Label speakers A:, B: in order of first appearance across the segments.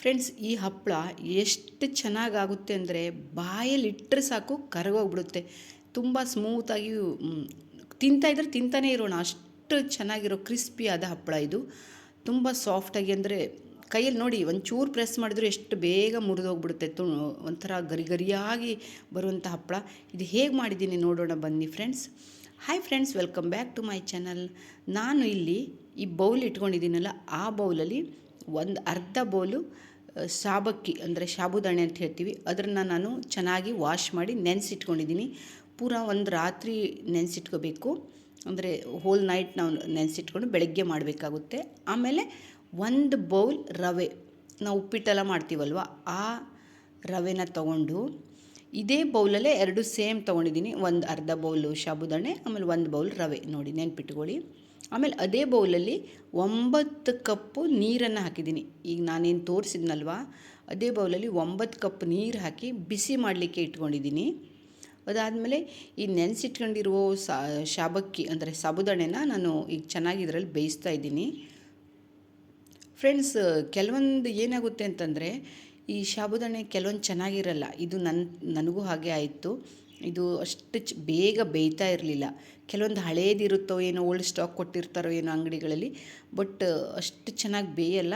A: Friends, ಈ ಹಪ್ಪಳ ಎಷ್ಟು ಚೆನ್ನಾಗಾಗುತ್ತೆ ಅಂದರೆ ಬಾಯಲ್ಲಿ ಇಟ್ಟರೆ ಸಾಕು ಕರಗೋಗ್ಬಿಡುತ್ತೆ. ತುಂಬ ಸ್ಮೂತಾಗಿ ತಿಂತಾಯಿದ್ರೆ ತಿಂತಾನೇ ಇರೋಣ ಅಷ್ಟು ಚೆನ್ನಾಗಿರೋ ಕ್ರಿಸ್ಪಿಯಾದ ಹಪ್ಪಳ ಇದು. ತುಂಬ ಸಾಫ್ಟಾಗಿ ಅಂದರೆ ಕೈಯಲ್ಲಿ ನೋಡಿ ಒಂಚೂರು ಪ್ರೆಸ್ ಮಾಡಿದ್ರು ಎಷ್ಟು ಬೇಗ ಮುರಿದೋಗ್ಬಿಡುತ್ತೆ. ಒಂಥರ ಗರಿ ಗರಿಯಾಗಿ ಬರುವಂಥ ಹಪ್ಪಳ. ಇದು ಹೇಗೆ ಮಾಡಿದ್ದೀನಿ ನೋಡೋಣ ಬನ್ನಿ friends. Hi friends, welcome back to my channel. ನಾನು ಇಲ್ಲಿ ಈ ಬೌಲ್ ಇಟ್ಕೊಂಡಿದ್ದೀನಲ್ಲ, ಆ ಬೌಲಲ್ಲಿ ಒಂದು ಅರ್ಧ ಬೌಲು ಸಾಬಕ್ಕಿ ಅಂದರೆ ಸಾಬುದಾಣೆ ಅಂತ ಹೇಳ್ತೀವಿ, ಅದನ್ನು ನಾನು ಚೆನ್ನಾಗಿ ವಾಶ್ ಮಾಡಿ ನೆನೆಸಿಟ್ಕೊಂಡಿದ್ದೀನಿ. ಪೂರಾ ಒಂದು ರಾತ್ರಿ ನೆನೆಸಿಟ್ಕೋಬೇಕು. ಅಂದರೆ ಹೋಲ್ ನೈಟ್ ನಾವು ನೆನೆಸಿಟ್ಕೊಂಡು ಬೆಳಗ್ಗೆ ಮಾಡಬೇಕಾಗುತ್ತೆ. ಆಮೇಲೆ ಒಂದು ಬೌಲ್ ರವೆ, ನಾವು ಉಪ್ಪಿಟ್ಟೆಲ್ಲ ಮಾಡ್ತೀವಲ್ವ, ಆ ರವೆನ ತೊಗೊಂಡು ಇದೇ ಬೌಲಲ್ಲೇ ಎರಡು ಸೇಮ್ ತೊಗೊಂಡಿದ್ದೀನಿ. ಒಂದು ಅರ್ಧ ಬೌಲು ಸಾಬುದಾಣೆ, ಆಮೇಲೆ ಒಂದು ಬೌಲ್ ರವೆ ನೋಡಿ ನೆನ್ಪಿಟ್ಕೊಳ್ಳಿ. ಆಮೇಲೆ ಅದೇ ಬೌಲಲ್ಲಿ 9 ಕಪ್ಪು ನೀರನ್ನು ಹಾಕಿದ್ದೀನಿ. ಈಗ ನಾನೇನು ತೋರಿಸಿದ್ನಲ್ವ, ಅದೇ ಬೌಲಲ್ಲಿ 9 ಕಪ್ ನೀರು ಹಾಕಿ ಬಿಸಿ ಮಾಡಲಿಕ್ಕೆ ಇಟ್ಕೊಂಡಿದ್ದೀನಿ. ಅದಾದಮೇಲೆ ಈ ನೆನೆಸಿಟ್ಕೊಂಡಿರೋ ಸಾಬಕ್ಕಿ ಅಂದರೆ ಸಾಬುದಾಣೆನ ನಾನು ಈಗ ಚೆನ್ನಾಗಿ ಇದರಲ್ಲಿ ಬೇಯಿಸ್ತಾ ಇದ್ದೀನಿ. ಫ್ರೆಂಡ್ಸ್, ಕೆಲವೊಂದು ಏನಾಗುತ್ತೆ ಅಂತಂದರೆ ಈ ಸಾಬುದಾಣೆ ಕೆಲವೊಂದು ಚೆನ್ನಾಗಿರಲ್ಲ. ಇದು ನನಗೂ ಹಾಗೆ ಆಯಿತು. ಇದು ಅಷ್ಟು ಬೇಗ ಬೇಯ್ತಾ ಇರಲಿಲ್ಲ. ಕೆಲವೊಂದು ಹಳೇದಿರುತ್ತೋ ಏನೋ, ಓಲ್ಡ್ ಸ್ಟಾಕ್ ಕೊಟ್ಟಿರ್ತಾರೋ ಏನೋ ಅಂಗಡಿಗಳಲ್ಲಿ, ಬಟ್ ಅಷ್ಟು ಚೆನ್ನಾಗಿ ಬೇಯಲ್ಲ.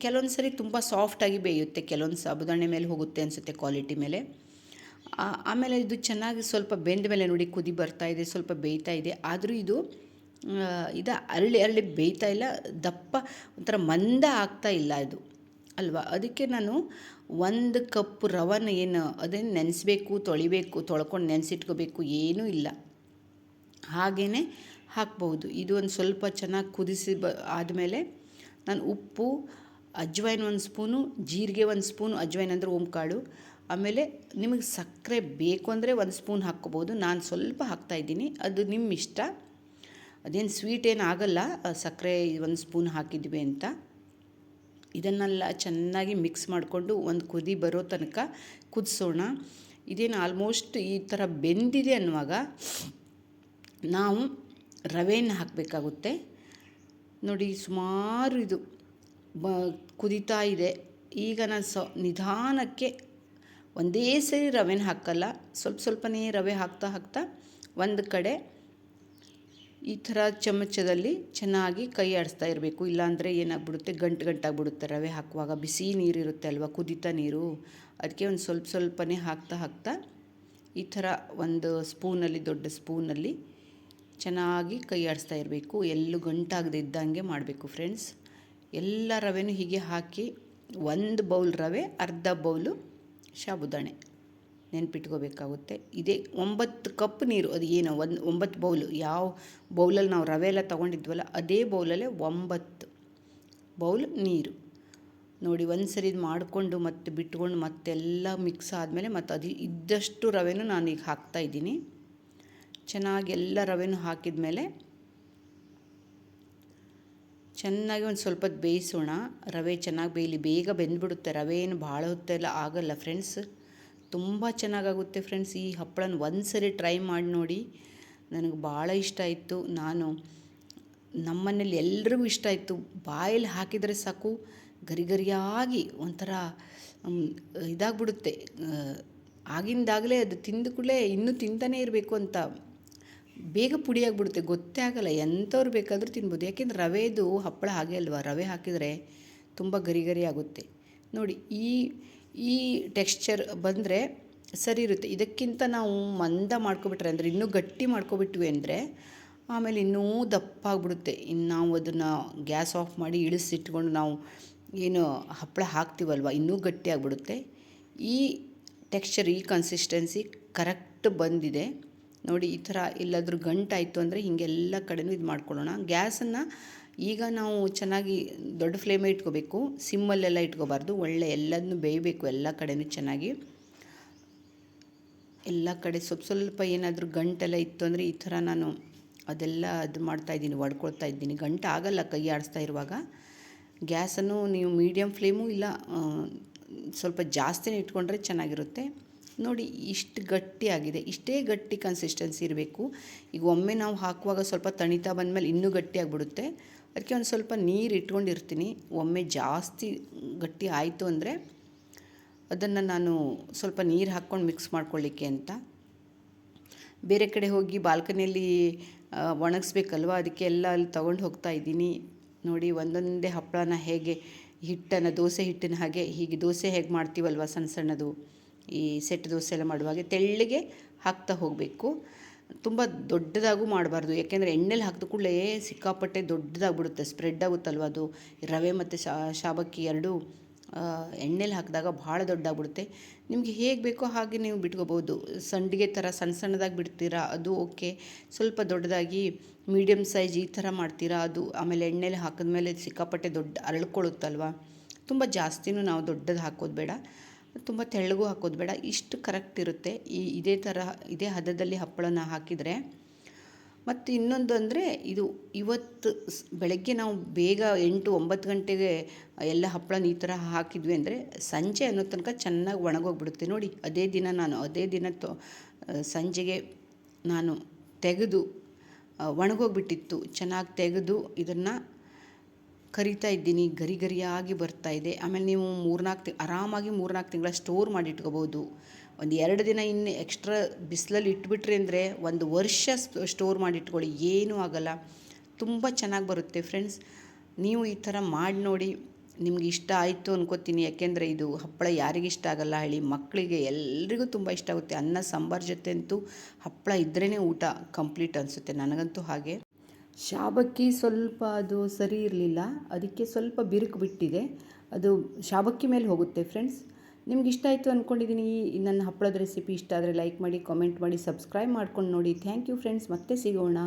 A: ಕೆಲವೊಂದು ಸರಿ ತುಂಬ ಸಾಫ್ಟಾಗಿ ಬೇಯುತ್ತೆ, ಕೆಲವೊಂದು ಸಾಬುದಾಣೆ ಮೇಲೆ ಹೋಗುತ್ತೆ ಅನಿಸುತ್ತೆ, ಕ್ವಾಲಿಟಿ ಮೇಲೆ. ಆಮೇಲೆ ಇದು ಚೆನ್ನಾಗಿ ಸ್ವಲ್ಪ ಬೆಂದ ಮೇಲೆ ನೋಡಿ ಕುದಿ ಬರ್ತಾ ಇದೆ, ಸ್ವಲ್ಪ ಬೇಯ್ತಾ ಇದೆ. ಆದರೂ ಇದು ಅರಳಿ ಬೇಯ್ತಾ ಇಲ್ಲ, ದಪ್ಪ ಒಂಥರ ಮಂದ ಆಗ್ತಾ ಇಲ್ಲ ಇದು ಅಲ್ವಾ. ಅದಕ್ಕೆ ನಾನು 1 ಕಪ್ ರವನ ಅದನ್ನು ನೆನೆಸ್ಬೇಕು, ತೊಳ್ಕೊಂಡು ನೆನೆಸಿಟ್ಕೋಬೇಕು, ಏನೂ ಇಲ್ಲ, ಹಾಗೇ ಹಾಕ್ಬೋದು. ಇದು ಒಂದು ಸ್ವಲ್ಪ ಚೆನ್ನಾಗಿ ಕುದಿಸಿ ಆದಮೇಲೆ ನಾನು ಉಪ್ಪು, ಅಜ್ವೈನ್ 1 ಸ್ಪೂನು, ಜೀರಿಗೆ 1 ಸ್ಪೂನು, ಅಜ್ವೈನ್ ಅಂದರೆ ಓಂಕಾಳು, ಆಮೇಲೆ ನಿಮಗೆ ಸಕ್ಕರೆ ಬೇಕು ಅಂದರೆ 1 ಸ್ಪೂನ್ ಹಾಕ್ಕೋಬೋದು. ನಾನು ಸ್ವಲ್ಪ ಹಾಕ್ತಾಯಿದ್ದೀನಿ, ಅದು ನಿಮ್ಮ ಇಷ್ಟ. ಅದೇನು ಸ್ವೀಟ್ ಏನು ಆಗಲ್ಲ ಸಕ್ಕರೆ 1 ಸ್ಪೂನ್ ಹಾಕಿದ್ವಿ ಅಂತ. ಇದನ್ನೆಲ್ಲ ಚೆನ್ನಾಗಿ ಮಿಕ್ಸ್ ಮಾಡಿಕೊಂಡು ಒಂದು ಕುದಿ ಬರೋ ತನಕ ಕುದಿಸೋಣ. ಇದೇನು ಆಲ್ಮೋಸ್ಟ್ ಈ ಥರ ಬೆಂದಿದೆ ಅನ್ನುವಾಗ ನಾವು ರವೆಯನ್ನು ಹಾಕಬೇಕಾಗುತ್ತೆ. ನೋಡಿ ಸುಮಾರು ಇದು ಕುದೀತಾ ಇದೆ. ಈಗ ನಾನು ನಿಧಾನಕ್ಕೆ ಒಂದೇ ಸರಿ ರವೆನ ಹಾಕಲ್ಲ, ಸ್ವಲ್ಪ ರವೆ ಹಾಕ್ತಾ ಒಂದು ಕಡೆ ಈ ಥರ ಚಮಚದಲ್ಲಿ ಚೆನ್ನಾಗಿ ಕೈ ಆಡಿಸ್ತಾ ಇರಬೇಕು. ಇಲ್ಲಾಂದರೆ ಏನಾಗ್ಬಿಡುತ್ತೆ, ಗಂಟಾಗ್ಬಿಡುತ್ತೆ. ರವೆ ಹಾಕುವಾಗ ಬಿಸಿ ನೀರಿರುತ್ತೆ ಅಲ್ವ, ಕುದೀತಾ ನೀರು, ಅದಕ್ಕೆ ಒಂದು ಸ್ವಲ್ಪನೇ ಹಾಕ್ತಾ ಈ ಥರ ಒಂದು ಸ್ಪೂನಲ್ಲಿ, ದೊಡ್ಡ ಸ್ಪೂನಲ್ಲಿ ಚೆನ್ನಾಗಿ ಕೈ ಆಡಿಸ್ತಾ ಇರಬೇಕು. ಎಲ್ಲೂ ಗಂಟಾಗದೆ ಇದ್ದಂಗೆ ಮಾಡಬೇಕು ಫ್ರೆಂಡ್ಸ್. ಎಲ್ಲ ರವೆನೂ ಹೀಗೆ ಹಾಕಿ 1 ಬೌಲ್ ರವೆ, ಅರ್ಧ ಬೌಲು ಸಾಬುದಾಣೆ ನೆನ್ಪಿಟ್ಕೋಬೇಕಾಗುತ್ತೆ. ಇದೇ 9 ಕಪ್ ನೀರು, ಅದು ಏನು 9 ಬೌಲು, ಯಾವ ಬೌಲಲ್ಲಿ ನಾವು ರವೆ ಎಲ್ಲ ತೊಗೊಂಡಿದ್ವಲ್ಲ ಅದೇ ಬೌಲಲ್ಲೇ 9 ಬೌಲ್ ನೀರು ನೋಡಿ. ಒಂದು ಸರಿ ಇದು ಮಾಡಿಕೊಂಡು ಮತ್ತೆ ಬಿಟ್ಕೊಂಡು ಮತ್ತೆಲ್ಲ ಮಿಕ್ಸ್ ಆದಮೇಲೆ ಮತ್ತು ಅದು ಇದ್ದಷ್ಟು ರವೆನೂ ನಾನೀಗ ಹಾಕ್ತಾಯಿದ್ದೀನಿ. ಚೆನ್ನಾಗಿ ಎಲ್ಲ ರವೆನೂ ಹಾಕಿದ ಮೇಲೆ ಚೆನ್ನಾಗಿ ಒಂದು ಸ್ವಲ್ಪ ಬೇಯಿಸೋಣ. ರವೆ ಚೆನ್ನಾಗಿ ಬೇಯಲಿ, ಬೇಗ ಬೆಂದ್ಬಿಡುತ್ತೆ. ರವೆ ಏನು ಭಾಳ ಹೊತ್ತೆಲ್ಲ ಆಗಲ್ಲ ಫ್ರೆಂಡ್ಸ್, ತುಂಬ ಚೆನ್ನಾಗಾಗುತ್ತೆ ಫ್ರೆಂಡ್ಸ್. ಈ ಹಪ್ಪಳನ ಒಂದು ಸರಿ ಟ್ರೈ ಮಾಡಿ ನೋಡಿ, ನನಗೆ ಭಾಳ ಇಷ್ಟ ಆಯಿತು. ನಮ್ಮನೇಲಿ ಎಲ್ರಿಗೂ ಇಷ್ಟ ಆಯಿತು. ಬಾಯಲ್ಲಿ ಹಾಕಿದರೆ ಸಾಕು ಗರಿಗರಿಯಾಗಿ ಒಂಥರ ಇದಾಗ್ಬಿಡುತ್ತೆ. ಆಗಿಂದಾಗಲೇ ಅದು ತಿಂದ ಕೂಡಲೇ ಇನ್ನೂ ತಿಂತಾನೇ ಇರಬೇಕು ಅಂತ ಬೇಗ ಪುಡಿಯಾಗಿಬಿಡುತ್ತೆ, ಗೊತ್ತೇ ಆಗಲ್ಲ. ಎಂಥವ್ರು ಬೇಕಾದರೂ ತಿನ್ಬೋದು. ಯಾಕೆಂದರೆ ರವೆದು ಹಪ್ಪಳ ಹಾಗೆ ಅಲ್ವಾ, ರವೆ ಹಾಕಿದರೆ ತುಂಬ ಗರಿ ಆಗುತ್ತೆ ನೋಡಿ. ಈ ಟೆಕ್ಸ್ಚರ್ ಬಂದರೆ ಸರಿ ಇರುತ್ತೆ. ಇದಕ್ಕಿಂತ ನಾವು ಮಂದ ಮಾಡ್ಕೊಬಿಟ್ರೆ, ಅಂದರೆ ಇನ್ನೂ ಗಟ್ಟಿ ಮಾಡ್ಕೊಬಿಟ್ವಿ ಅಂದರೆ ಆಮೇಲೆ ಇನ್ನೂ ದಪ್ಪ ಆಗಿಬಿಡುತ್ತೆ. ಇನ್ನು ನಾವು ಅದನ್ನು ಗ್ಯಾಸ್ ಆಫ್ ಮಾಡಿ ಇಳಿಸಿಟ್ಕೊಂಡು ನಾವು ಏನು ಹಪ್ಪಳ ಹಾಕ್ತೀವಲ್ವ, ಇನ್ನೂ ಗಟ್ಟಿ ಆಗಿಬಿಡುತ್ತೆ. ಈ ಟೆಕ್ಸ್ಚರ್, ಈ ಕನ್ಸಿಸ್ಟೆನ್ಸಿ ಕರೆಕ್ಟ್ ಬಂದಿದೆ ನೋಡಿ. ಈ ಥರ ಎಲ್ಲಾದರೂ ಗಂಟಾಯಿತು ಅಂದರೆ ಹೀಗೆಲ್ಲ ಕಡೆನೂ ಇದು ಮಾಡ್ಕೊಳ್ಳೋಣ. ಗ್ಯಾಸನ್ನು ಈಗ ನಾವು ಚೆನ್ನಾಗಿ ದೊಡ್ಡ ಫ್ಲೇಮೇ ಇಟ್ಕೋಬೇಕು, ಸಿಮ್ಮಲ್ಲೆಲ್ಲ ಇಟ್ಕೋಬಾರ್ದು. ಒಳ್ಳೆ ಎಲ್ಲದನ್ನೂ ಬೇಯಬೇಕು, ಎಲ್ಲ ಕಡೆನೂ ಚೆನ್ನಾಗಿ. ಎಲ್ಲ ಕಡೆ ಸ್ವಲ್ಪ ಏನಾದರೂ ಗಂಟೆಲ್ಲ ಇತ್ತು ಅಂದರೆ ಈ ಥರ ನಾನು ಅದೆಲ್ಲ ಮಾಡ್ತಾಯಿದ್ದೀನಿ, ಹೊಡ್ಕೊಳ್ತಾ ಇದ್ದೀನಿ. ಗಂಟು ಆಗಲ್ಲ ಕೈ ಆಡಿಸ್ತಾ ಇರುವಾಗ. ಗ್ಯಾಸನ್ನು ನೀವು ಮೀಡಿಯಮ್ ಫ್ಲೇಮು ಇಲ್ಲ ಸ್ವಲ್ಪ ಜಾಸ್ತಿನೇ ಇಟ್ಕೊಂಡ್ರೆ ಚೆನ್ನಾಗಿರುತ್ತೆ ನೋಡಿ. ಇಷ್ಟು ಗಟ್ಟಿಯಾಗಿದೆ, ಇಷ್ಟೇ ಗಟ್ಟಿ ಕನ್ಸಿಸ್ಟೆನ್ಸಿ ಇರಬೇಕು. ಈಗ ಒಮ್ಮೆ ನಾವು ಹಾಕುವಾಗ ಸ್ವಲ್ಪ ತಣಿತಾ ಬಂದಮೇಲೆ ಇನ್ನೂ ಗಟ್ಟಿಯಾಗಿಬಿಡುತ್ತೆ. ಅದಕ್ಕೆ ಒಂದು ಸ್ವಲ್ಪ ನೀರು ಇಟ್ಕೊಂಡಿರ್ತೀನಿ. ಒಮ್ಮೆ ಜಾಸ್ತಿ ಗಟ್ಟಿ ಆಯಿತು ಅಂದರೆ ಅದನ್ನು ನಾನು ಸ್ವಲ್ಪ ನೀರು ಹಾಕ್ಕೊಂಡು ಮಿಕ್ಸ್ ಮಾಡ್ಕೊಳ್ಳಿಕ್ಕೆ ಅಂತ ಬೇರೆ ಕಡೆ ಹೋಗಿ ಬಾಲ್ಕನಿಯಲ್ಲಿ ಒಣಗಿಸ್ಬೇಕಲ್ವ, ಅದಕ್ಕೆ ಎಲ್ಲ ಅಲ್ಲಿ ತೊಗೊಂಡು ಹೋಗ್ತಾ ಇದ್ದೀನಿ. ನೋಡಿ ಒಂದೊಂದೇ ಹಪ್ಪಳನ ಹೇಗೆ ಹಿಟ್ಟನ್ನು ದೋಸೆ ಹಿಟ್ಟಿನ ಹಾಗೆ ಹೀಗೆ ದೋಸೆ ಹೇಗೆ ಮಾಡ್ತೀವಲ್ವ ಸಣ್ಣ ಸಣ್ಣದು, ಈ ಸೆಟ್ ದೋಸೆ ಎಲ್ಲ ಮಾಡುವಾಗೆ ತೆಳ್ಳಗೆ ಹಾಕ್ತಾ ಹೋಗಬೇಕು. ತುಂಬ ದೊಡ್ಡದಾಗೂ ಮಾಡಬಾರ್ದು, ಯಾಕೆಂದರೆ ಎಣ್ಣೆಲಿ ಹಾಕಿದ ಕೂಡಲೇ ಸಿಕ್ಕಾಪಟ್ಟೆ ದೊಡ್ಡದಾಗ್ಬಿಡುತ್ತೆ, ಸ್ಪ್ರೆಡ್ ಆಗುತ್ತಲ್ವ ಅದು. ರವೆ ಮತ್ತು ಶಾಬಕ್ಕಿ ಎರಡೂ ಎಣ್ಣೆಲಿ ಹಾಕಿದಾಗ ಭಾಳ ದೊಡ್ಡದಾಗ್ಬಿಡುತ್ತೆ. ನಿಮಗೆ ಹೇಗೆ ಬೇಕೋ ಹಾಗೆ ನೀವು ಬಿಟ್ಕೋಬೋದು. ಸಂಡಿಗೆ ಥರ ಸಣ್ಣ ಸಣ್ಣದಾಗಿ ಬಿಡ್ತೀರಾ ಅದು ಓಕೆ, ಸ್ವಲ್ಪ ದೊಡ್ಡದಾಗಿ ಮೀಡಿಯಮ್ ಸೈಜ್ ಈ ಥರ ಮಾಡ್ತೀರಾ ಅದು. ಆಮೇಲೆ ಎಣ್ಣೆಲಿ ಹಾಕಿದ್ಮೇಲೆ ಸಿಕ್ಕಾಪಟ್ಟೆ ದೊಡ್ಡ ಅರಳ್ಕೊಳ್ಳುತ್ತಲ್ವ. ತುಂಬ ಜಾಸ್ತಿನೂ ನಾವು ದೊಡ್ಡದು ಹಾಕೋದು ಬೇಡ, ತುಂಬ ತೆಳ್ಳಗೂ ಹಾಕೋದು ಬೇಡ, ಇಷ್ಟು ಕರೆಕ್ಟ್ ಇರುತ್ತೆ. ಇದೇ ಹದದಲ್ಲಿ ಹಪ್ಪಳನ ಹಾಕಿದರೆ. ಮತ್ತು ಇನ್ನೊಂದು ಅಂದರೆ ಇದು ಇವತ್ತು ಬೆಳಗ್ಗೆ ನಾವು ಬೇಗ 8-9 ಗಂಟೆಗೆ ಎಲ್ಲ ಹಪ್ಪಳನ ಈ ಥರ ಹಾಕಿದ್ವಿ ಅಂದರೆ ಸಂಜೆ ಅನ್ನೋ ತನಕ ಚೆನ್ನಾಗಿ ಒಣಗೋಗ್ಬಿಡುತ್ತೆ. ನೋಡಿ ಅದೇ ದಿನ ಸಂಜೆಗೆ ನಾನು ತೆಗೆದು ಒಣಗೋಗ್ಬಿಟ್ಟಿತ್ತು, ಚೆನ್ನಾಗಿ ತೆಗೆದು ಇದನ್ನು ಕರಿತಾ ಇದ್ದೀನಿ. ಗರಿ ಗರಿಯಾಗಿ ಬರ್ತಾಯಿದೆ. ಆಮೇಲೆ ನೀವು ಆರಾಮಾಗಿ 3-4 ತಿಂಗಳ ಸ್ಟೋರ್ ಮಾಡಿ ಇಟ್ಕೋಬೋದು. ಒಂದು 2 ದಿನ ಇನ್ನು ಎಕ್ಸ್ಟ್ರಾ ಬಿಸಿಲಲ್ಲಿ ಇಟ್ಬಿಟ್ರಿ ಅಂದರೆ 1 ವರ್ಷ ಸ್ಟೋರ್ ಮಾಡಿ ಇಟ್ಕೊಳ್ಳಿ, ಏನೂ ಆಗೋಲ್ಲ. ತುಂಬ ಚೆನ್ನಾಗಿ ಬರುತ್ತೆ ಫ್ರೆಂಡ್ಸ್. ನೀವು ಈ ಥರ ಮಾಡಿ ನೋಡಿ, ನಿಮ್ಗೆ ಇಷ್ಟ ಆಯಿತು ಅನ್ಕೋತೀನಿ. ಯಾಕೆಂದರೆ ಇದು ಹಪ್ಪಳ ಯಾರಿಗಿಷ್ಟ ಆಗಲ್ಲ ಹೇಳಿ, ಮಕ್ಕಳಿಗೆ ಎಲ್ರಿಗೂ ತುಂಬ ಇಷ್ಟ ಆಗುತ್ತೆ. ಅನ್ನ ಸಾಂಬಾರು ಜೊತೆ ಅಂತೂ ಹಪ್ಪಳ ಇದ್ರೇ ಊಟ ಕಂಪ್ಲೀಟ್ ಅನಿಸುತ್ತೆ, ನನಗಂತೂ ಹಾಗೆ. ಶಾಬಕ್ಕಿ ಸ್ವಲ್ಪ ಅದು ಸರಿ ಇರಲಿಲ್ಲ, ಅದಕ್ಕೆ ಸ್ವಲ್ಪ ಬಿರುಕು ಬಿಟ್ಟಿದೆ. ಅದು ಶಾಬಕ್ಕಿ ಮೇಲೆ ಹೋಗುತ್ತೆ ಫ್ರೆಂಡ್ಸ್. ನಿಮ್ಗೆ ಇಷ್ಟ ಆಯಿತು ಅಂದ್ಕೊಂಡಿದ್ದೀನಿ. ನನ್ನ ಹಪ್ಪಳದ ರೆಸಿಪಿ ಇಷ್ಟ ಆದರೆ ಲೈಕ್ ಮಾಡಿ, ಕಾಮೆಂಟ್ ಮಾಡಿ, ಸಬ್ಸ್ಕ್ರೈಬ್ ಮಾಡ್ಕೊಂಡು ನೋಡಿ. ಥ್ಯಾಂಕ್ ಯು ಫ್ರೆಂಡ್ಸ್, ಮತ್ತೆ ಸಿಗೋಣ.